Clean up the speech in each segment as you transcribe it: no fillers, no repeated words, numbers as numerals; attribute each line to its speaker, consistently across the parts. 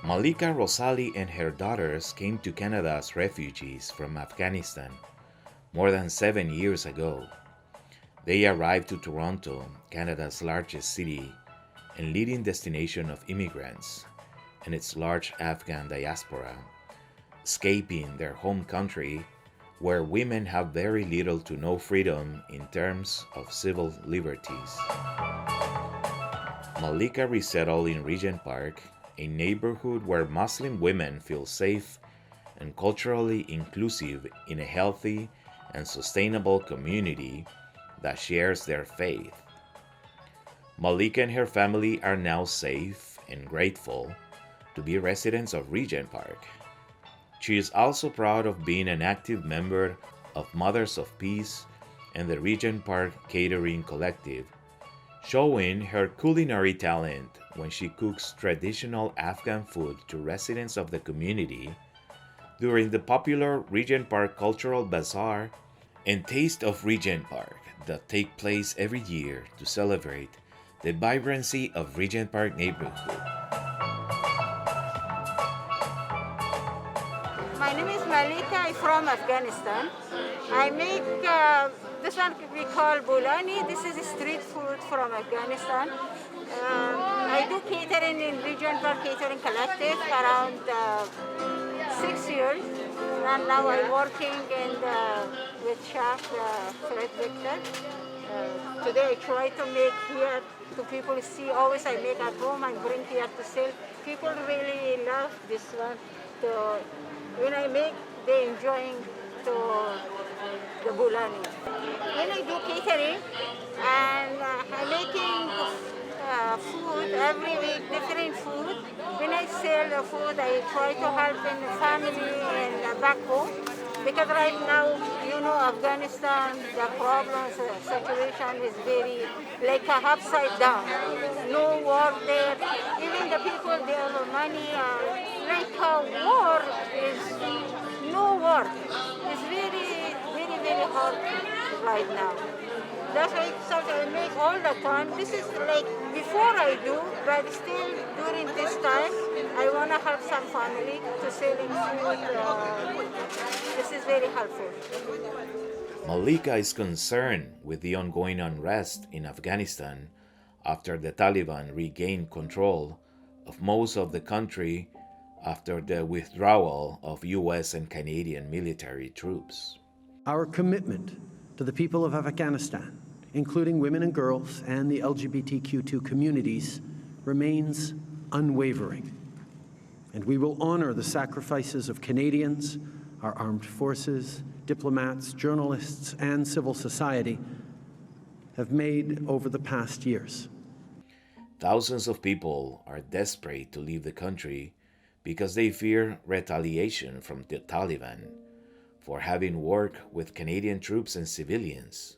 Speaker 1: Malika, Rosali, and her daughters came to Canada as refugees from Afghanistan more than 7 years ago. They arrived to Toronto, Canada's largest city and leading destination of immigrants, and its large Afghan diaspora, escaping their home country where women have very little to no freedom in terms of civil liberties. Malika resettled in Regent Park, a neighborhood where Muslim women feel safe and culturally inclusive in a healthy and sustainable community that shares their faith. Malika and her family are now safe and grateful to be residents of Regent Park. She is also proud of being an active member of Mothers of Peace and the Regent Park Catering Collective, showing her culinary talent when she cooks traditional Afghan food to residents of the community during the popular Regent Park Cultural Bazaar and Taste of Regent Park that take place every year to celebrate the vibrancy of Regent Park neighborhood.
Speaker 2: My name is Malika. I'm from Afghanistan. I make this one we call bulani. This is street food from Afghanistan. I do catering in Regent Park Catering Collective around 6 years, and now I'm working with Chef Fred Victor. Today I try to make here to people see. Always I make at home and bring here to sell. People really love this one. So when I make, they enjoying the bulani. When I do catering, and I'm making food every week, different food. When I sell the food, I try to help in the family and back home. Because right now, you know, Afghanistan, the problems, situation is very like a upside down. No work there. Even the people, they have money. Like a war is no work. It's very, very, very hard right now. That's why sometimes I make all the time. This is like before I do, but still during this time, I want to help some family to selling food. This is very helpful.
Speaker 1: Malika is concerned with the ongoing unrest in Afghanistan after the Taliban regained control of most of the country after the withdrawal of US and Canadian military troops.
Speaker 3: Our commitment to the people of Afghanistan, including women and girls and the LGBTQ2 communities, remains unwavering. And we will honor the sacrifices of Canadians, our armed forces, diplomats, journalists, and civil society have made over the past years.
Speaker 1: Thousands of people are desperate to leave the country because they fear retaliation from the Taliban for having worked with Canadian troops and civilians.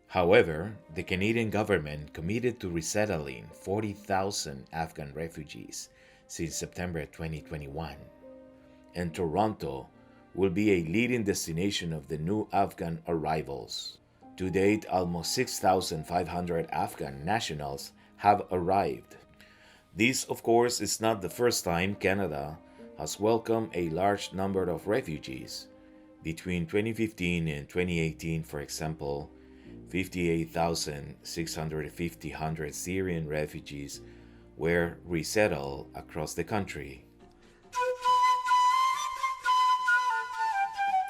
Speaker 1: However, the Canadian government committed to resettling 40,000 Afghan refugees since September 2021, and Toronto will be a leading destination of the new Afghan arrivals. To date, almost 6,500 Afghan nationals have arrived. This, of course, is not the first time Canada has welcomed a large number of refugees. Between 2015 and 2018, for example, 58,650 Syrian refugees were resettled across the country.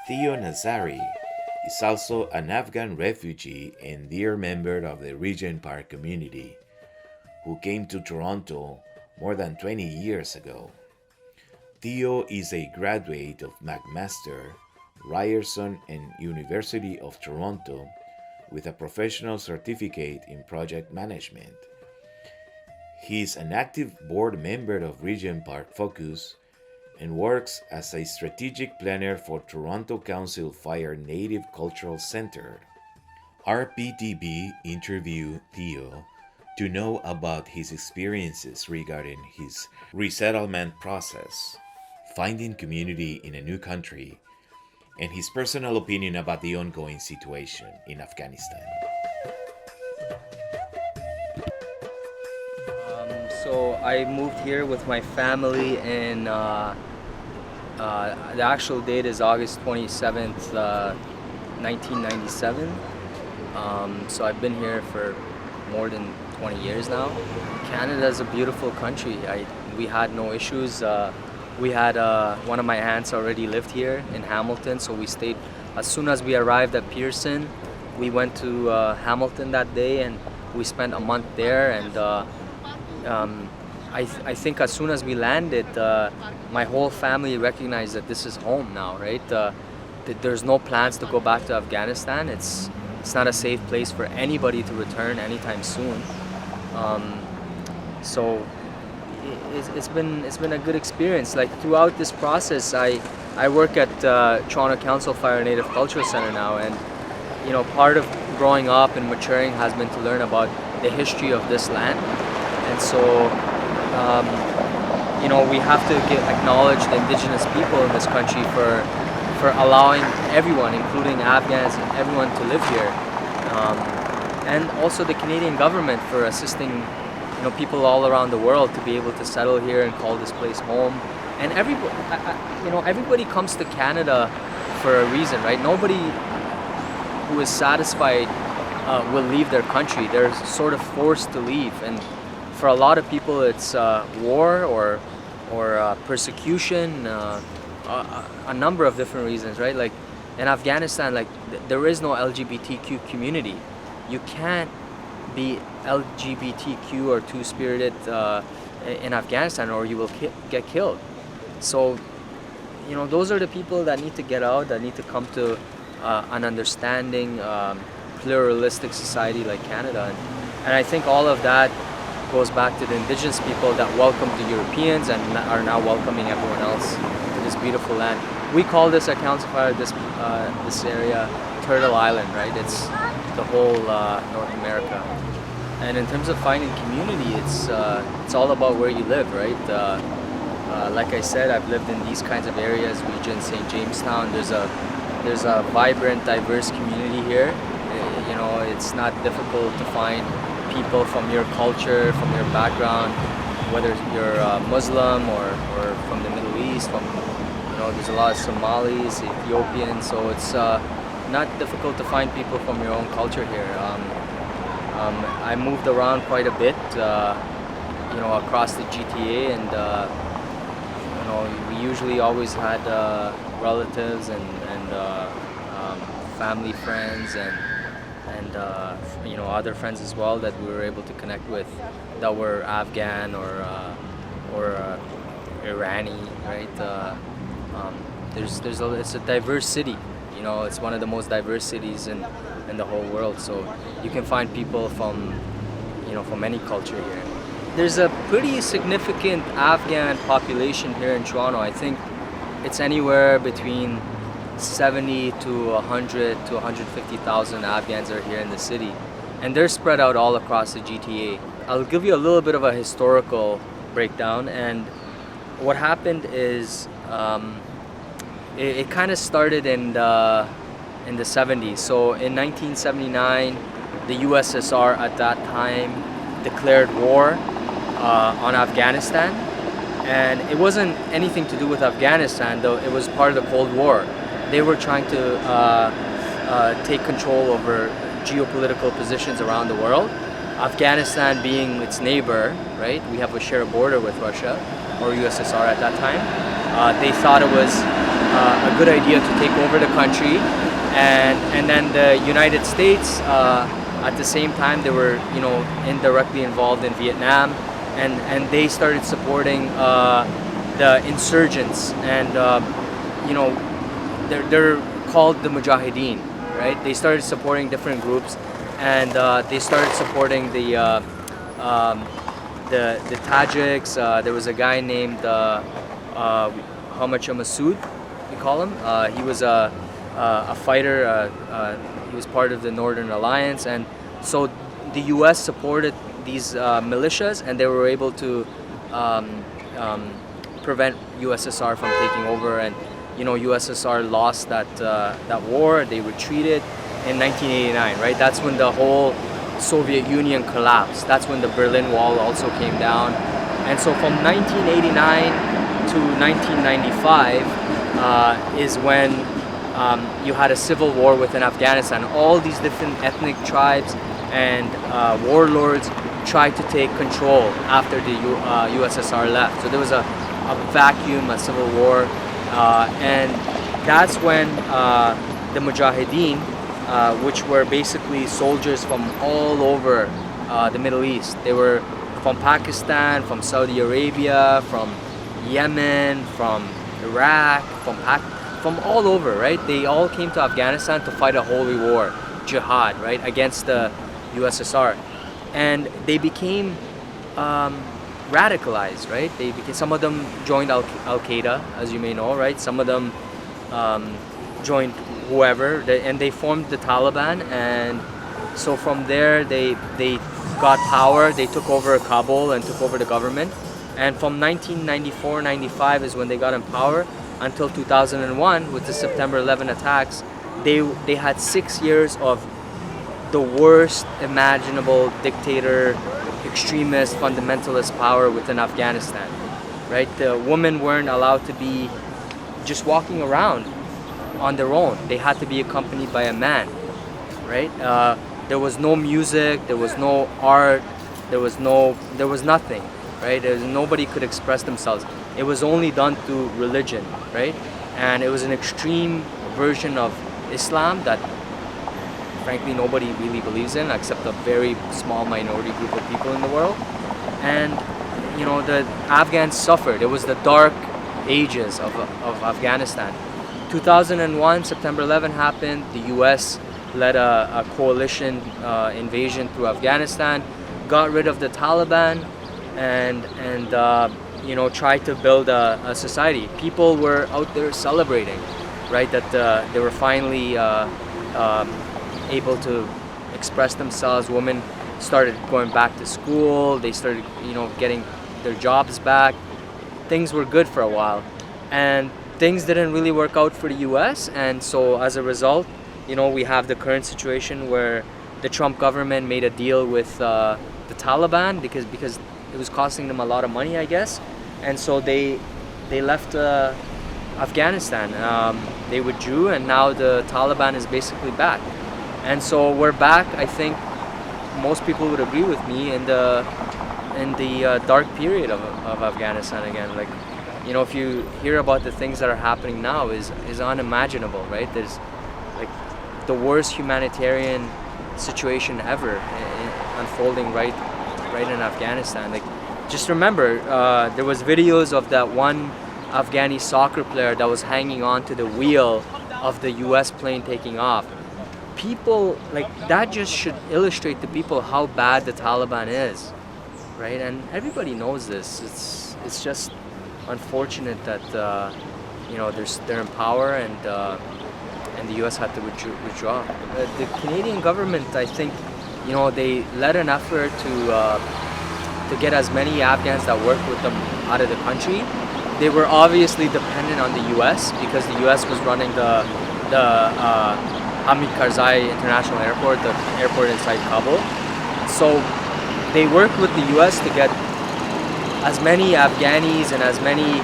Speaker 1: Theo Nazary is also an Afghan refugee and dear member of the Regent Park community, who came to Toronto more than 20 years ago. Theo is a graduate of McMaster, Ryerson, and University of Toronto with a professional certificate in project management. He is an active board member of Regent Park Focus and works as a strategic planner for Toronto Council Fire Native Cultural Center. RPTV interviewed Theo to know about his experiences regarding his resettlement process, finding community in a new country, and his personal opinion about the ongoing situation in Afghanistan.
Speaker 4: So So I moved here with my family in, the actual date is August 27th, 1997. So I've been here for more than 20 years now. Canada is a beautiful country. We had no issues. We had one of my aunts already lived here in Hamilton, so we stayed. As soon as we arrived at Pearson, we went to Hamilton that day and we spent a month there. And I think as soon as we landed, my whole family recognized that this is home now, right? There's no plans to go back to Afghanistan. It's not a safe place for anybody to return anytime soon. So it's been a good experience. Like throughout this process, I work at Toronto Council Fire Native Cultural Center now, and you know, part of growing up and maturing has been to learn about the history of this land. And so you know, we have to acknowledge the indigenous people in this country for allowing everyone, including Afghans and everyone, to live here, and also the Canadian government for assisting, you know, people all around the world to be able to settle here and call this place home. And everybody, you know, everybody comes to Canada for a reason, right? Nobody who is satisfied will leave their country. They're sort of forced to leave, and for a lot of people, it's war or persecution. A number of different reasons, right? Like in Afghanistan, like there is no LGBTQ community. You can't be LGBTQ or two-spirited in Afghanistan, or you will get killed. So, you know, those are the people that need to get out, that need to come to an understanding, pluralistic society like Canada. And I think all of that goes back to the indigenous people that welcomed the Europeans and are now welcoming everyone else to this beautiful land. We call this at Council Fire, this area, Turtle Island, right? It's the whole North America. And in terms of finding community, it's all about where you live, right? Like I said, I've lived in these kinds of areas, region St. Jamestown. There's a vibrant, diverse community here. You know, it's not difficult to find people from your culture, from your background, whether you're Muslim or from the Middle East. You know, there's a lot of Somalis, Ethiopians, so it's not difficult to find people from your own culture here. I moved around quite a bit, you know, across the GTA, and you know, we usually always had relatives and family friends and you know, other friends as well that we were able to connect with that were Afghan or Irani, right? It's a diverse city. You know, it's one of the most diverse cities in the whole world. So you can find people from, you know, from any culture here. There's a pretty significant Afghan population here in Toronto. I think it's anywhere between 70 to 100 to 150,000 Afghans are here in the city, and they're spread out all across the GTA. I'll give you a little bit of a historical breakdown, and what happened is it kind of started in the 70s. So in 1979, the USSR at that time declared war on Afghanistan, and it wasn't anything to do with Afghanistan, though it was part of the Cold War. They were trying to take control over geopolitical positions around the world. Afghanistan being its neighbor, right? We have a shared border with Russia, or USSR at that time. They thought it was a good idea to take over the country, and then the United States, at the same time, they were, you know, indirectly involved in Vietnam, and they started supporting the insurgents, and you know, they're called the Mujahideen, right? They started supporting different groups, and they started supporting the Tajiks. There was a guy named Hamacha Masood, we call him. He was a fighter. He was part of the Northern Alliance, and so the U.S. supported these militias, and they were able to prevent USSR from taking over. And you know, USSR lost that war. They retreated in 1989, right? That's when the whole Soviet Union collapsed. That's when the Berlin Wall also came down. And so from 1989 to 1995 is when you had a civil war within Afghanistan. All these different ethnic tribes and warlords tried to take control after the USSR left. So there was a vacuum, a civil war, and that's when the Mujahideen, which were basically soldiers from all over the Middle East. They were from Pakistan, from Saudi Arabia, from Yemen, from Iraq, from all over, right? They all came to Afghanistan to fight a holy war, jihad, right, against the USSR. And they became radicalized, right? Some of them joined Al-Qaeda, as you may know, right? Some of them joined whoever, and they formed the Taliban. And so from there, they got power. They took over Kabul and took over the government. And from 1994-95 is when they got in power until 2001 with the September 11 attacks. They had 6 years of the worst imaginable dictator, extremist, fundamentalist power within Afghanistan, right? The women weren't allowed to be just walking around on their own. They had to be accompanied by a man, right? There was no music, there was no art, there was nothing, right? Nobody could express themselves. It was only done through religion, right? And it was an extreme version of Islam that frankly nobody really believes in except a very small minority group of people in the world. And you know, the Afghans suffered. It was the dark ages of Afghanistan. 2001, September 11 happened. The US led a coalition invasion through Afghanistan, got rid of the Taliban, and you know, tried to build a society. People were out there celebrating, right, that they were finally able to express themselves. Women started going back to school. They started, you know, getting their jobs back. Things were good for a while, and things didn't really work out for the US. And so as a result, you know, we have the current situation where the Trump government made a deal with the Taliban because it was costing them a lot of money, I guess. And so they left Afghanistan. They withdrew, and now the Taliban is basically back. And so we're back. I think most people would agree with me in the dark period of Afghanistan again. Like, you know, if you hear about the things that are happening now, is unimaginable, right? There's like the worst humanitarian situation ever unfolding right in Afghanistan. Like, just remember, there was videos of that one Afghani soccer player that was hanging on to the wheel of the US plane taking off. People, like, that just should illustrate to people how bad the Taliban is, right? And everybody knows this. It's just unfortunate that you know, they're in power, and the US had to withdraw. The Canadian government, I think, you know, they led an effort to get as many Afghans that worked with them out of the country. They were obviously dependent on the US because the US was running the Hamid Karzai International Airport, the airport inside Kabul. So they worked with the US to get as many Afghanis and as many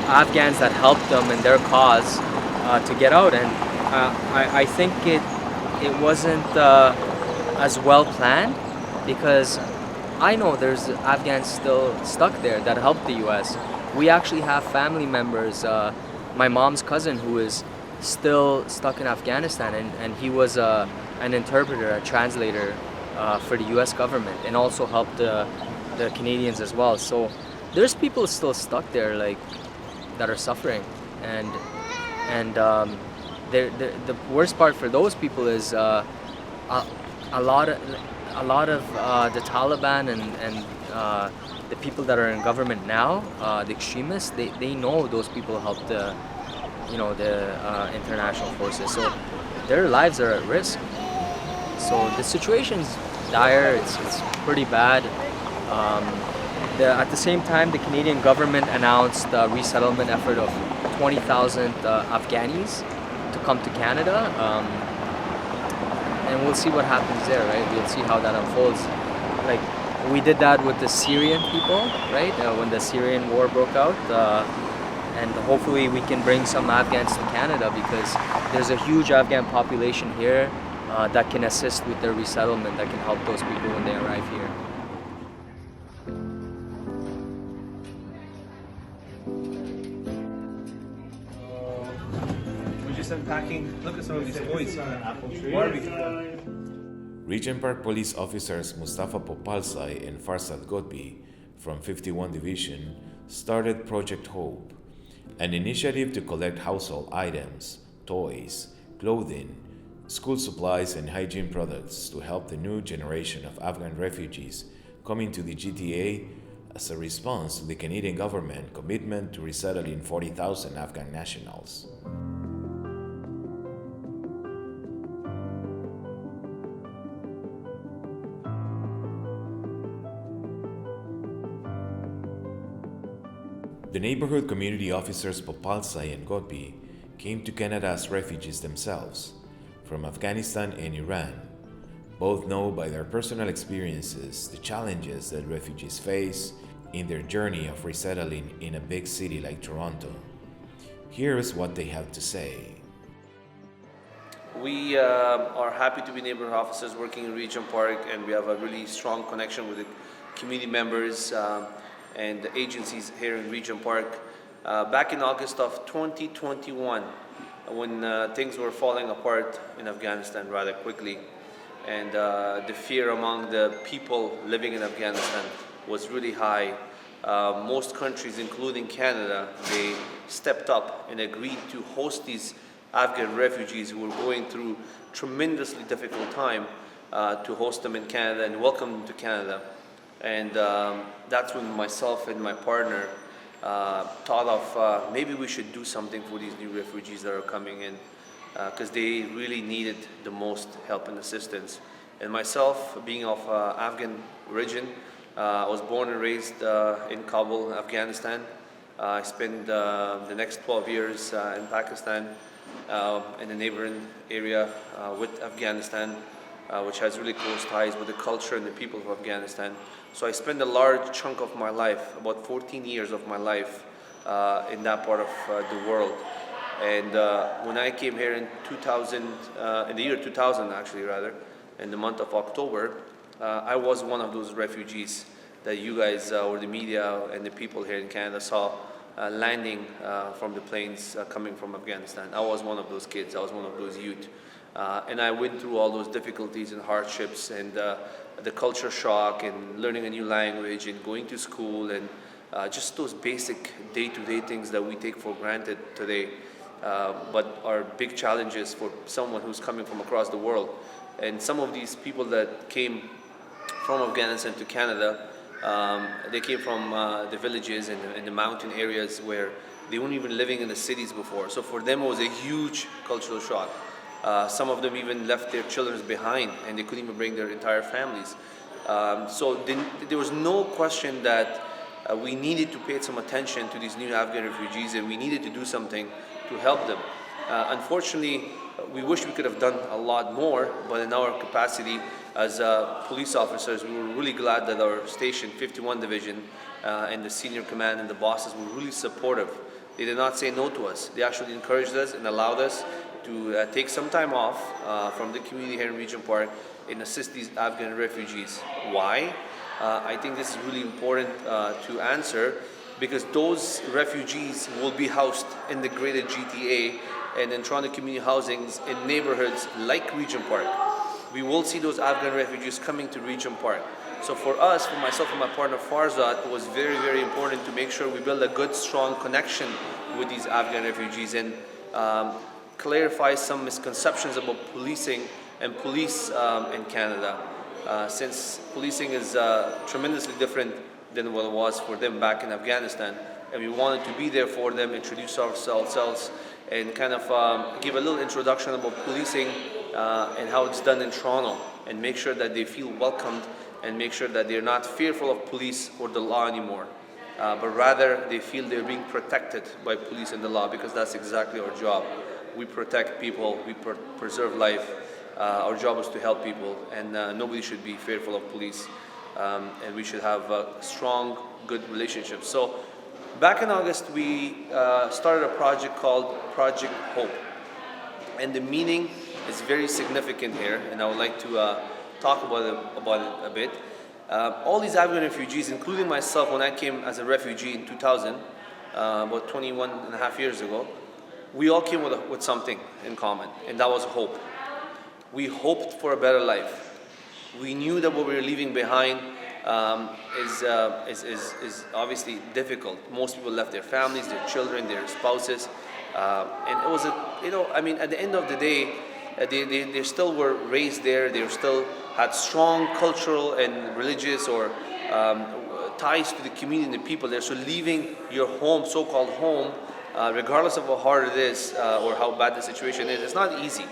Speaker 4: Afghans that helped them in their cause to get out. And I think it wasn't as well planned, because I know there's Afghans still stuck there that helped the US. We actually have family members, my mom's cousin who is still stuck in Afghanistan, and he was an interpreter, a translator for the US government, and also helped the Canadians as well. So there's people still stuck there, like, that are suffering, and the worst part for those people is a lot of the Taliban and the people that are in government now, the extremists, they know those people helped the international forces, so their lives are at risk. So the situation's dire. It's pretty bad. At the same time, the Canadian government announced a resettlement effort of 20,000 Afghanis to come to Canada, and we'll see what happens there, right? We'll see how that unfolds. Like, We did that with the Syrian people, right? When the Syrian war broke out. And hopefully we can bring some Afghans to Canada because there's a huge Afghan population here that can assist with their resettlement, that can help those people when they arrive here.
Speaker 5: We're just unpacking. Look at some of these toys. Barbie.
Speaker 1: Regent Park police officers Mustafa Popalzai and Farzad Ghotbi from 51 Division started Project Hope, an initiative to collect household items, toys, clothing, school supplies, and hygiene products to help the new generation of Afghan refugees coming to the GTA as a response to the Canadian government commitment to resettling 40,000 Afghan nationals. The neighborhood community officers Popalzai and Ghotbi came to Canada as refugees themselves from Afghanistan and Iran. Both know by their personal experiences the challenges that refugees face in their journey of resettling in a big city like Toronto. Here is what they have to say.
Speaker 5: We are happy to be neighborhood officers working in Regent Park, and we have a really strong connection with the community members and the agencies here in Regent Park. Back in August of 2021, when things were falling apart in Afghanistan rather quickly, and the fear among the people living in Afghanistan was really high, most countries, including Canada, they stepped up and agreed to host these Afghan refugees who were going through tremendously difficult time, to host them in Canada and welcome them to Canada. And that's when myself and my partner thought of maybe we should do something for these new refugees that are coming in, because they really needed the most help and assistance. And myself, being of Afghan origin, I was born and raised in Kabul, Afghanistan. I spent the next 12 years in Pakistan, in the neighboring area with Afghanistan, which has really close ties with the culture and the people of Afghanistan. So I spent a large chunk of my life, about 14 years of my life, in that part of the world. And when I came here in 2000, in the year 2000 actually rather, in the month of October, I was one of those refugees that you guys or the media and the people here in Canada saw landing from the planes coming from Afghanistan. I was one of those kids, I was one of those youth. And I went through all those difficulties and hardships and the culture shock and learning a new language and going to school and just those basic day-to-day things that we take for granted today, but are big challenges for someone who's coming from across the world. And some of these people that came from Afghanistan to Canada, they came from the villages and the mountain areas where they weren't even living in the cities before. So for them it was a huge cultural shock. Some of them even left their children behind and they couldn't even bring their entire families. So there was no question that we needed to pay some attention to these new Afghan refugees and we needed to do something to help them. Unfortunately, we wish we could have done a lot more, but in our capacity as police officers, we were really glad that our station, 51 Division, and the senior command and the bosses were really supportive. They did not say no to us. They actually encouraged us and allowed us to take some time off from the community here in Regent Park and assist these Afghan refugees. Why? I think this is really important to answer, because those refugees will be housed in the greater GTA and in Toronto community housings in neighborhoods like Regent Park. We will see those Afghan refugees coming to Regent Park. So for us, for myself and my partner Farzad, it was very, very important to make sure we build a good, strong connection with these Afghan refugees and clarify some misconceptions about policing and police in Canada. Since policing is tremendously different than what it was for them back in Afghanistan, and we wanted to be there for them, introduce ourselves, and kind of give a little introduction about policing and how it's done in Toronto, and make sure that they feel welcomed and make sure that they're not fearful of police or the law anymore, but rather they feel they're being protected by police and the law, because that's exactly our job. We protect people, we preserve life. Our job is to help people, and nobody should be fearful of police. and we should have strong, good relationships. So back in August, we started a project called Project Hope. And the meaning is very significant here, and I would like to talk about it a bit. All these Afghan refugees, including myself, when I came as a refugee in 2000, about 21 and a half years ago, we all came with something in common, and that was hope. We hoped for a better life. We knew that what we were leaving behind is obviously difficult. Most people left their families, their children, their spouses, and it was at the end of the day, they still were raised there. They still had strong cultural and religious or ties to the community and the people there. So leaving your home, so-called home, regardless of how hard it is or how bad the situation is, it's not easy.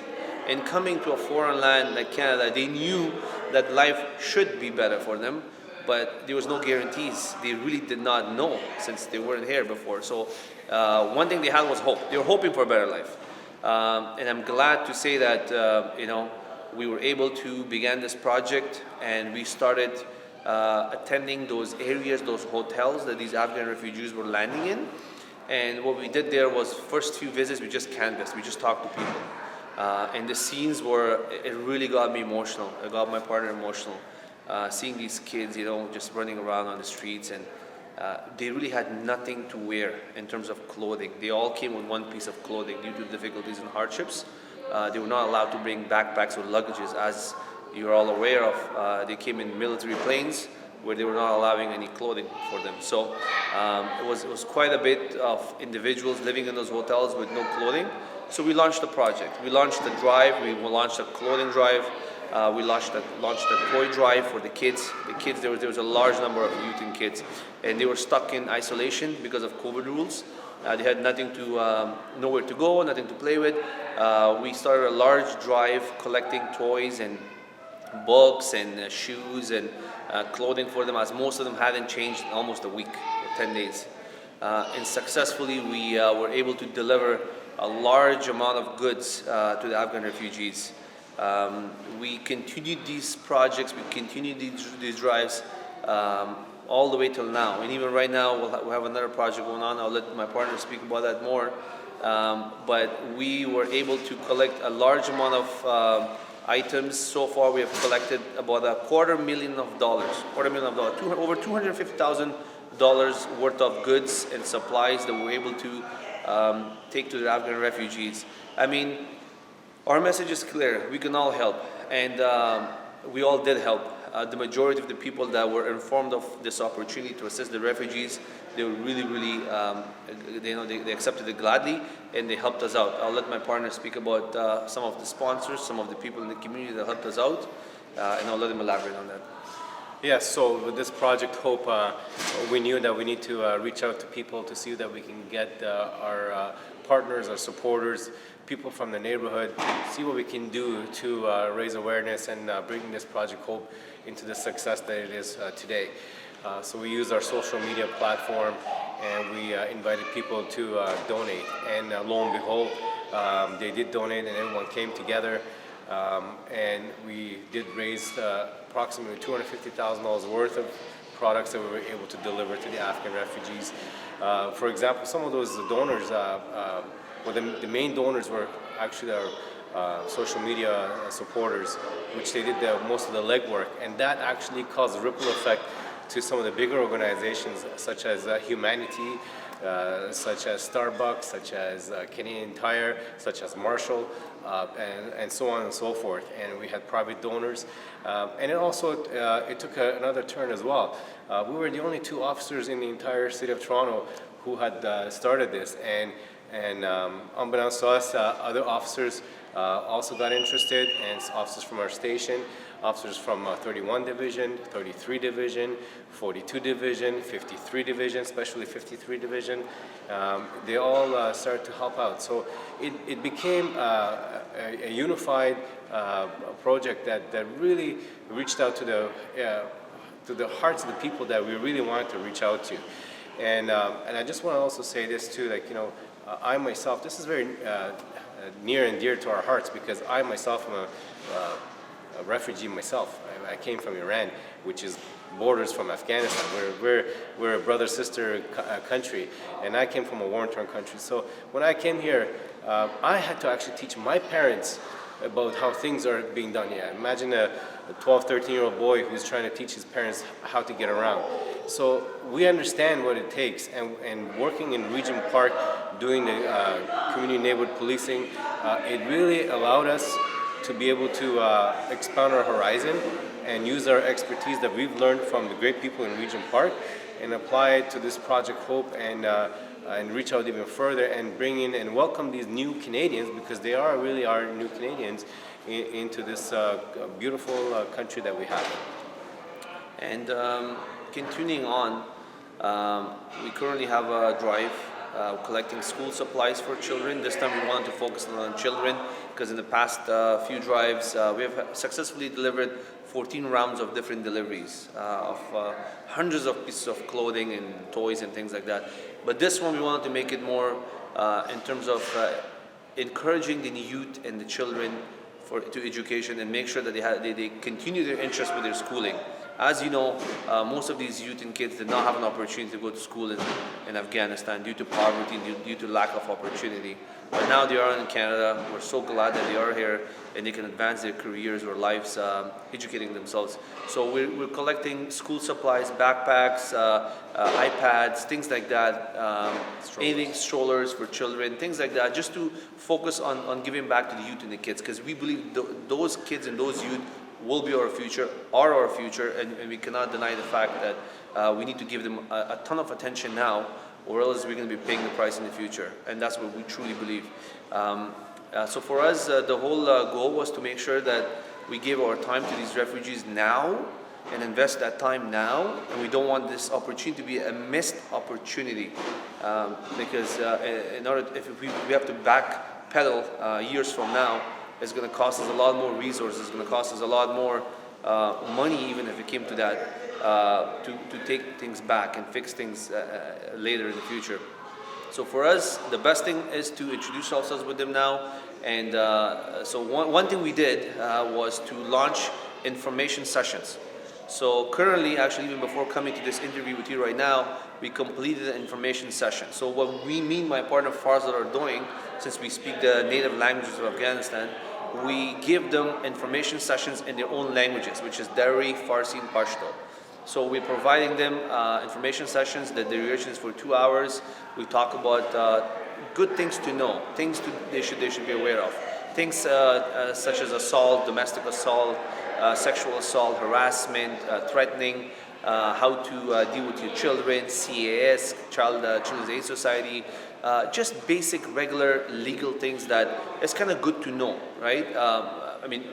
Speaker 5: And coming to a foreign land like Canada, they knew that life should be better for them, but there was no guarantees. They really did not know since they weren't here before. So one thing they had was hope. They were hoping for a better life. And I'm glad to say that we were able to begin this project, and we started attending those areas, those hotels that these Afghan refugees were landing in. And what we did there was, first few visits, we just canvassed, we just talked to people. And the scenes it really got me emotional. It got my partner emotional. Seeing these kids, just running around on the streets, and they really had nothing to wear in terms of clothing. They all came with one piece of clothing due to difficulties and hardships. They were not allowed to bring backpacks or luggages, as you're all aware of. They came in military planes where they were not allowing any clothing for them. So it was quite a bit of individuals living in those hotels with no clothing. So we launched a project. We launched a drive. We launched a clothing drive. We launched a toy drive for the kids. There was a large number of youth and kids, and they were stuck in isolation because of COVID rules. They had nowhere to go, nothing to play with. We started a large drive collecting toys and books and shoes and clothing for them, as most of them hadn't changed in almost a week or 10 days. And successfully, we were able to deliver a large amount of goods to the Afghan refugees. We continued these projects, we continued these drives all the way till now. And even right now, we'll have another project going on. I'll let my partner speak about that more. But we were able to collect a large amount of items. So far, we have collected about $250,000, over $250,000 worth of goods and supplies that we're able to take to the Afghan refugees. I mean, our message is clear. We can all help, and we all did help. The majority of the people that were informed of this opportunity to assist the refugees, they were really, they accepted it gladly, and they helped us out. I'll let my partner speak about some of the sponsors, some of the people in the community that helped us out, and I'll let him elaborate on that.
Speaker 6: Yes, so with this Project Hope, we knew that we need to reach out to people to see that we can get our partners, our supporters, people from the neighborhood, see what we can do to raise awareness and bring this Project Hope into the success that it is today. So we used our social media platform, and we invited people to donate, and lo and behold, they did donate, and everyone came together, and we did raise approximately $250,000 worth of products that we were able to deliver to the Afghan refugees. For example, some of those donors, the main donors were actually our social media supporters, which they did most of the legwork, and that actually caused a ripple effect to some of the bigger organizations, such as Humanity, such as Starbucks, such as Canadian Tire, such as Marshall, and so on and so forth. And we had private donors, and it also it took another turn as well. We were the only two officers in the entire city of Toronto who had started this, and unbeknownst to us, other officers also got interested, and officers from our station, officers from 31 Division, 33 Division, 42 Division, 53 Division, especially 53 Division, they all started to help out. So it became a unified project that really reached out to the hearts of the people that we really wanted to reach out to. And I just want to also say this too, like, I myself, this is very near and dear to our hearts, because I myself am a refugee myself. I came from Iran, which is borders from Afghanistan. We're a brother-sister country, and I came from a war-torn country. So when I came here, I had to actually teach my parents about how things are being done here. Imagine a 12, 13-year-old boy who's trying to teach his parents how to get around. So we understand what it takes, and working in Regent Park, doing the community neighborhood policing, it really allowed us to be able to expand our horizon and use our expertise that we've learned from the great people in Regent Park and apply it to this Project Hope and reach out even further and bring in and welcome these new Canadians, because they are really our new Canadians, into this beautiful country that we have.
Speaker 5: And continuing on, we currently have a drive collecting school supplies for children. This time we wanted to focus on children, because in the past few drives we have successfully delivered 14 rounds of different deliveries of hundreds of pieces of clothing and toys and things like that. But this one we wanted to make it more in terms of encouraging the youth and the children to education, and make sure that they continue their interest with their schooling. As you know, most of these youth and kids did not have an opportunity to go to school in Afghanistan due to poverty, due to lack of opportunity. But now they are in Canada. We're so glad that they are here and they can advance their careers or lives educating themselves. So we're collecting school supplies, backpacks, iPads, things like that, anything, strollers for children, things like that, just to focus on giving back to the youth and the kids, because we believe those kids and those youth will be our future, are our future, and we cannot deny the fact that we need to give them a ton of attention now, or else we're going to be paying the price in the future. And that's what we truly believe. So for us, the whole goal was to make sure that we give our time to these refugees now and invest that time now, and we don't want this opportunity to be a missed opportunity, because if we have to backpedal years from now, it's going to cost us a lot more resources. It's going to cost us a lot more money, even if it came to that, to take things back and fix things later in the future. So for us, the best thing is to introduce ourselves with them now. And so one thing we did was to launch information sessions. So currently, actually, even before coming to this interview with you right now, we completed an information session. So what we, me and my partner Farzad, are doing, since we speak the native languages of Afghanistan, we give them information sessions in their own languages, which is Dari, Farsi, and Pashto. So we're providing them information sessions. The duration is for 2 hours. We talk about good things to know, things they should be aware of, things such as assault, domestic assault, sexual assault, harassment, threatening, how to deal with your children, CAS, Children's Aid Society, just basic regular legal things that it's kind of good to know, right? I mean,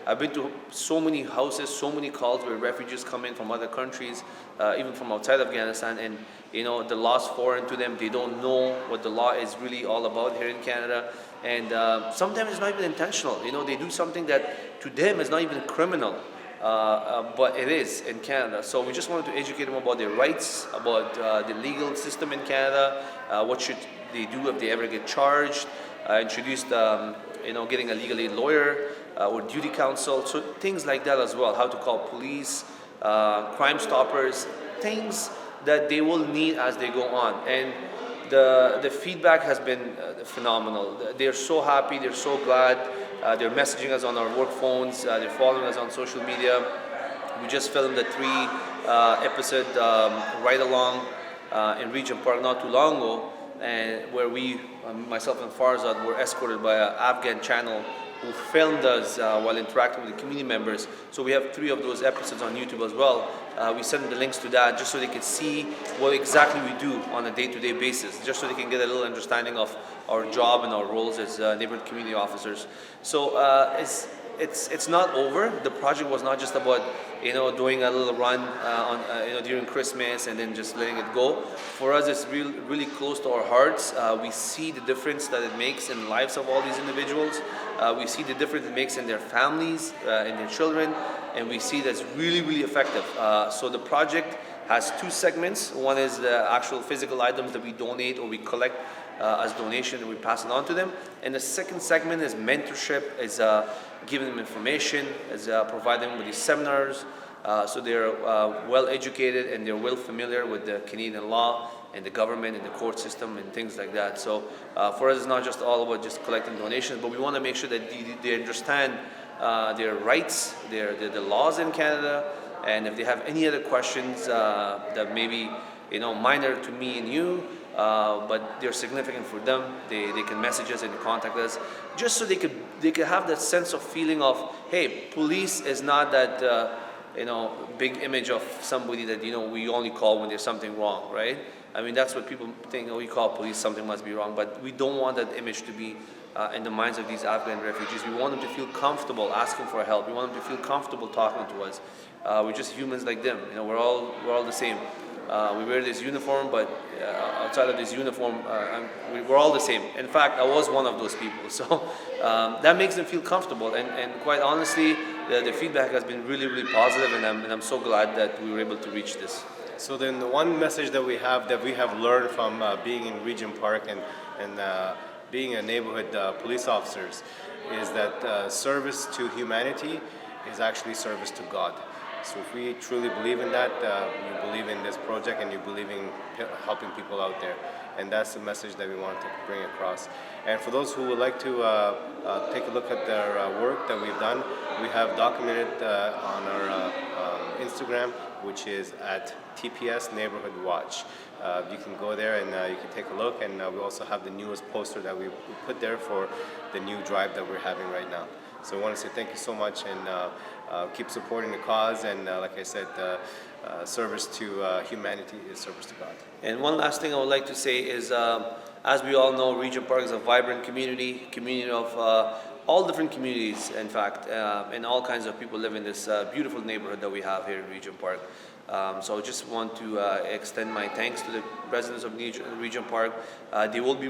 Speaker 5: I've been to so many houses, so many calls where refugees come in from other countries, even from outside Afghanistan, and the law's foreign to them. They don't know what the law is really all about here in Canada, and sometimes it's not even intentional. They do something that to them is not even criminal, but it is in Canada. So we just wanted to educate them about their rights, about the legal system in Canada, what should they do if they ever get charged, introduced getting a legal aid lawyer or duty counsel, so things like that as well, how to call police, Crime Stoppers, things that they will need as they go on. And the feedback has been phenomenal. They're so happy, they're so glad. They're messaging us on our work phones, they're following us on social media. We just filmed a 3-episode ride-along in Regent Park not too long ago, and where myself and Farzad, were escorted by an Afghan channel who filmed us while interacting with the community members. So we have 3 of those episodes on YouTube as well. We send the links to that just so they can see what exactly we do on a day-to-day basis, just so they can get a little understanding of our job and our roles as neighborhood community officers. So it's not over. The project was not just about doing a little run during Christmas and then just letting it go. For us, it's really close to our hearts. We see the difference that it makes in the lives of all these individuals. We see the difference it makes in their families, in their children, and we see that's really effective. So the project has 2 segments. One is the actual physical items that we donate or we collect as donation, and we pass it on to them. And the second segment is mentorship, is giving them information, is providing them with these seminars, so they're well educated and they're well familiar with the Canadian law and the government and the court system and things like that. So for us, it's not just all about just collecting donations, but we want to make sure that they understand their rights, the laws in Canada, and if they have any other questions that maybe minor to me and you, but they're significant for them, they can message us and contact us, just so they could have that sense of feeling of, hey, police is not that big image of somebody that we only call when there's something wrong, right? I mean, that's what people think. Oh, we call police, something must be wrong. But we don't want that image to be in the minds of these Afghan refugees. We want them to feel comfortable asking for help. We want them to feel comfortable talking to us. We're just humans like them. We're all the same. We wear this uniform, but outside of this uniform, we're all the same. In fact, I was one of those people. So that makes them feel comfortable. And quite honestly, the feedback has been really, really positive, and I'm so glad that we were able to reach this.
Speaker 6: So then the one message that we have learned from being in Regent Park and being a neighborhood police officers is that service to humanity is actually service to God. So if we truly believe in that, you believe in this project and you believe in helping people out there. And that's the message that we want to bring across. And for those who would like to take a look at their work that we've done, we have documented on our Instagram, which is at TPS Neighborhood Watch. You can go there and you can take a look, and we also have the newest poster that we put there for the new drive that we're having right now. So I want to say thank you so much, and keep supporting the cause, and like I said, service to humanity is service to God.
Speaker 5: And one last thing I would like to say is, as we all know, Regent Park is a vibrant community of all different communities, in fact, and all kinds of people live in this beautiful neighborhood that we have here in Regent Park. So I just want to extend my thanks to the residents of Regent Park. They will be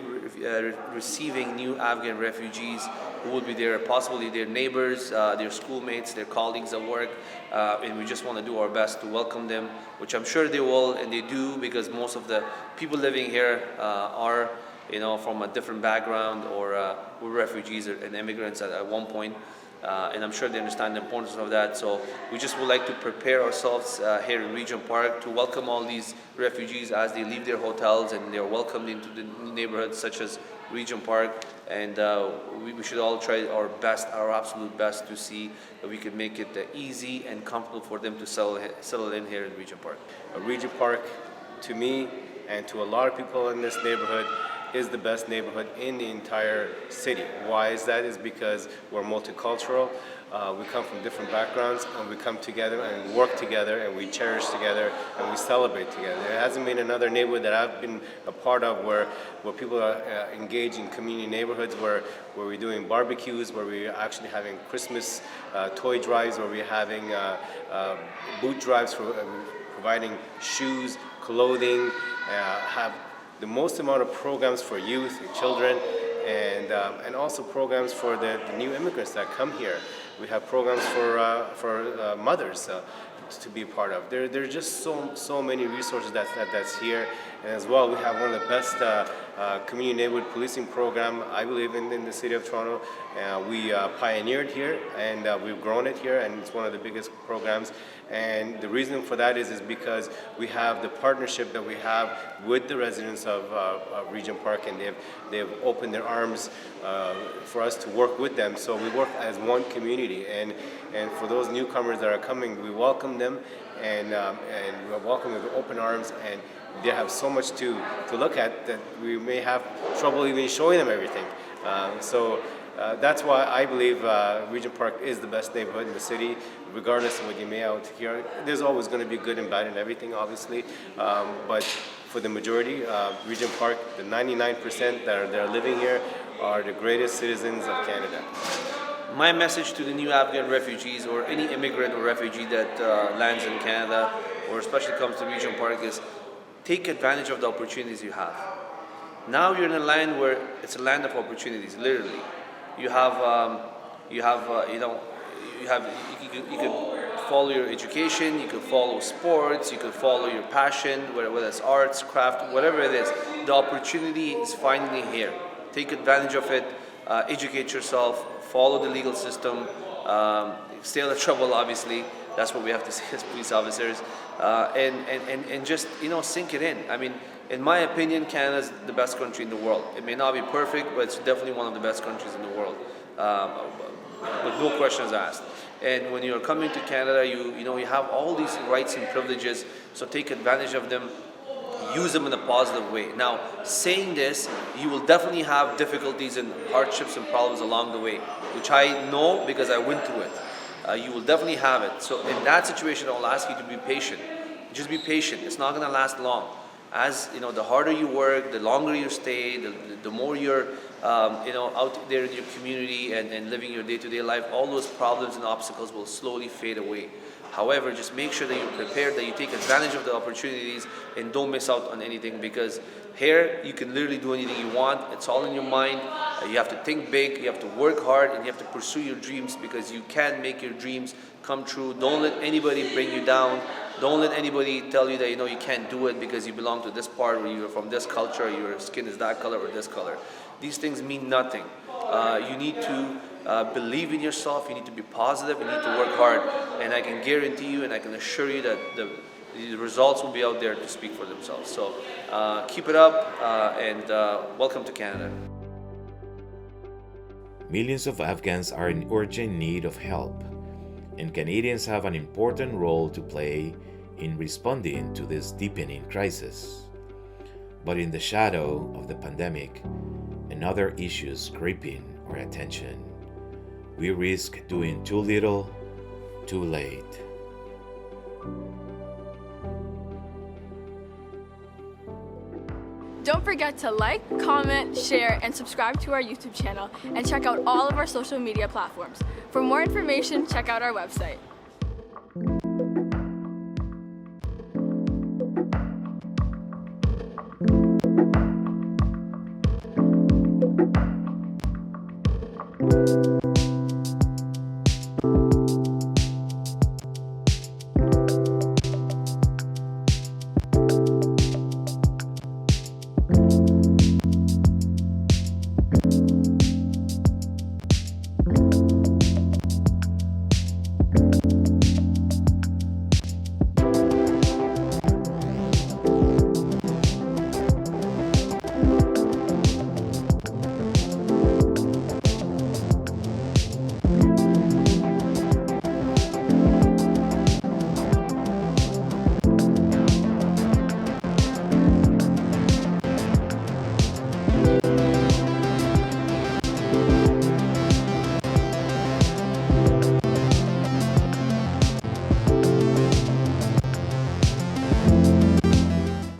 Speaker 5: receiving new Afghan refugees who will be there, possibly their neighbors, their schoolmates, their colleagues at work, and we just want to do our best to welcome them, which I'm sure they will, and they do, because most of the people living here are from a different background, or were refugees and immigrants at one point. And I'm sure they understand the importance of that. So we just would like to prepare ourselves here in Regent Park to welcome all these refugees as they leave their hotels and they're welcomed into the neighborhoods such as Regent Park. And we should all try our best, our absolute best, to see that we can make it easy and comfortable for them to settle in here in Regent Park.
Speaker 6: Regent Park, to me and to a lot of people in this neighborhood, is the best neighborhood in the entire city. Why is that? Is because we're multicultural. We come from different backgrounds, and we come together and work together, and we cherish together, and we celebrate together. There hasn't been another neighborhood that I've been a part of where people are engaged in community neighborhoods, where we're doing barbecues, where we're actually having Christmas toy drives, where we're having boot drives for providing shoes, clothing, have the most amount of programs for youth and children, and also programs for the new immigrants that come here. We have programs for mothers to be a part of. There are just so many resources that's here. And as well, we have one of the best community neighborhood policing program, I believe, in the city of Toronto. We pioneered here, and we've grown it here, and it's one of the biggest programs. And the reason for that is because we have the partnership that we have with the residents of Regent Park, and they've opened their arms for us to work with them. So we work as one community, and for those newcomers that are coming, we welcome them, and we welcome them with open arms, and they have so much to look at that we may have trouble even showing them everything. So that's why I believe Regent Park is the best neighborhood in the city, regardless of what you may out here. There's always going to be good and bad in everything, obviously, but for the majority, Regent Park, the 99% that are living here are the greatest citizens of Canada.
Speaker 5: My message to the new Afghan refugees, or any immigrant or refugee that lands in Canada, or especially comes to Regent Park, is take advantage of the opportunities you have. Now you're in a land where it's a land of opportunities, literally. You could follow your education, you could follow sports, you could follow your passion, whether it's arts, craft, whatever it is. the opportunity is finally here. Take advantage of it, educate yourself, follow the legal system, stay out of trouble, obviously. That's what we have to say as police officers. And just, sink it in. I mean, in my opinion, Canada is the best country in the world. It may not be perfect, but it's definitely one of the best countries in the world, with no questions asked. And when you're coming to Canada, you have all these rights and privileges, so take advantage of them, use them in a positive way. Now, saying this, you will definitely have difficulties and hardships and problems along the way, which I know because I went through it. You will definitely have it. So in that situation, I will ask you to be patient. Just be patient. It's not going to last long. As the harder you work, the longer you stay, the more you're out there in your community and living your day-to-day life, all those problems and obstacles will slowly fade away. However, just make sure that you're prepared, that you take advantage of the opportunities and don't miss out on anything, because here you can literally do anything you want. It's all in your mind. You have to think big, you have to work hard, and you have to pursue your dreams, because you can make your dreams come true. Don't let anybody bring you down. Don't let anybody tell you that you can't do it because you belong to this part, or you're from this culture, or your skin is that color or this color. These things mean nothing. You need to believe in yourself, you need to be positive, you need to work hard, and I can guarantee you and I can assure you that the results will be out there to speak for themselves. So keep it up, and welcome to Canada.
Speaker 1: Millions of Afghans are in urgent need of help, and Canadians have an important role to play in responding to this deepening crisis. But in the shadow of the pandemic and other issues creeping our attention, we risk doing too little, too late.
Speaker 7: Don't forget to like, comment, share, and subscribe to our YouTube channel, and check out all of our social media platforms. For more information, check out our website.